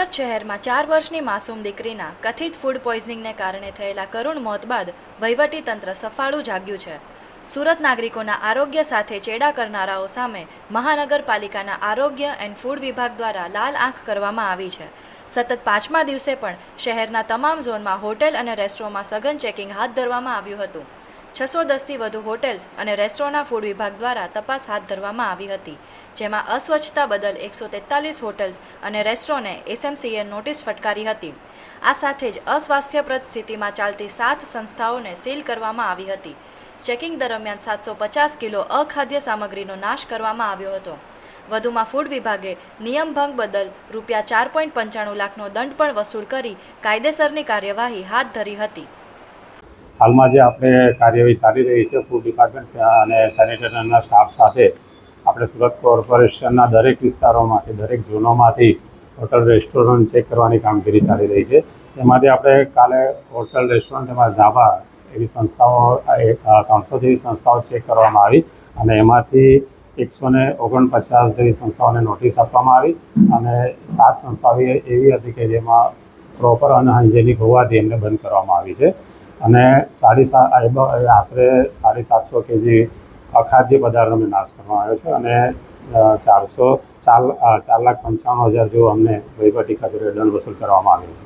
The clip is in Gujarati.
સુરત શહેરમાં 4 વર્ષની માસૂમ દીકરીના કથિત ફૂડ પોઈઝનિંગને કારણે થયેલા કરુણ મોત બાદ વહીવટીતંત્ર સફાળું જાગ્યું છે। સુરત નાગરિકોના આરોગ્ય સાથે ચેડા કરનારાઓ સામે મહાનગરપાલિકાના આરોગ્ય એન્ડ ફૂડ વિભાગ દ્વારા લાલ આંખ કરવામાં આવી છે। સતત 5મા દિવસે પણ શહેરના તમામ ઝોનમાં હોટેલ અને રેસ્ટોરન્ટમાં સઘન ચેકિંગ હાથ ધરવામાં આવ્યું હતું। 610થી વધુ હોટેલ્સ અને રેસ્ટોરન્ટના ફૂડ વિભાગ દ્વારા તપાસ હાથ ધરવામાં આવી હતી, જેમાં અસ્વચ્છતા બદલ 143 હોટેલ્સ અને રેસ્ટોરન્ટે એસએમસીએ નોટિસ ફટકારી હતી। આ સાથે જ અસ્વાસ્થ્યપ્રદ સ્થિતિમાં ચાલતી 7 સંસ્થાઓને સીલ કરવામાં આવી હતી। ચેકિંગ દરમિયાન 750 કિલો અખાદ્ય સામગ્રીનો નાશ કરવામાં આવ્યો હતો। વધુમાં ફૂડ વિભાગે નિયમભંગ બદલ રૂપિયા 4.95 લાખનો દંડ પણ વસૂલ કરી કાયદેસરની કાર્યવાહી હાથ ધરી હતી। હાલમાં જે આપણે કાર્યવાહી ચાલી રહી છે ફૂડ ડિપાર્ટમેન્ટ અને સેનિટેટરના સ્ટાફ સાથે આપણે સુરત કોર્પોરેશનના દરેક વિસ્તારોમાંથી દરેક ઝોનોમાંથી હોટલ રેસ્ટોરન્ટ ચેક કરવાની કામગીરી ચાલી રહી છે। એમાંથી આપણે કાલે હોટલ રેસ્ટોરન્ટ તેમજ ધાબા એવી સંસ્થાઓ 300 જેવી સંસ્થાઓ ચેક કરવામાં આવી અને એમાંથી 149 જેવી સંસ્થાઓને નોટિસ આપવામાં આવી અને 7 સંસ્થાઓ એવી હતી કે જેમાં પ્રોપર અનહાઇજેનિક હોવાથી એમને બંધ કરવામાં આવી છે અને આશરે 750 કેજી અખાદ્ય પદાર્થોનો નાશ કરવામાં આવ્યો છે અને 4,95,000 જેવો અમને વહીવટી કચેરીએ દંડ વસૂલ કરવામાં આવ્યો છે।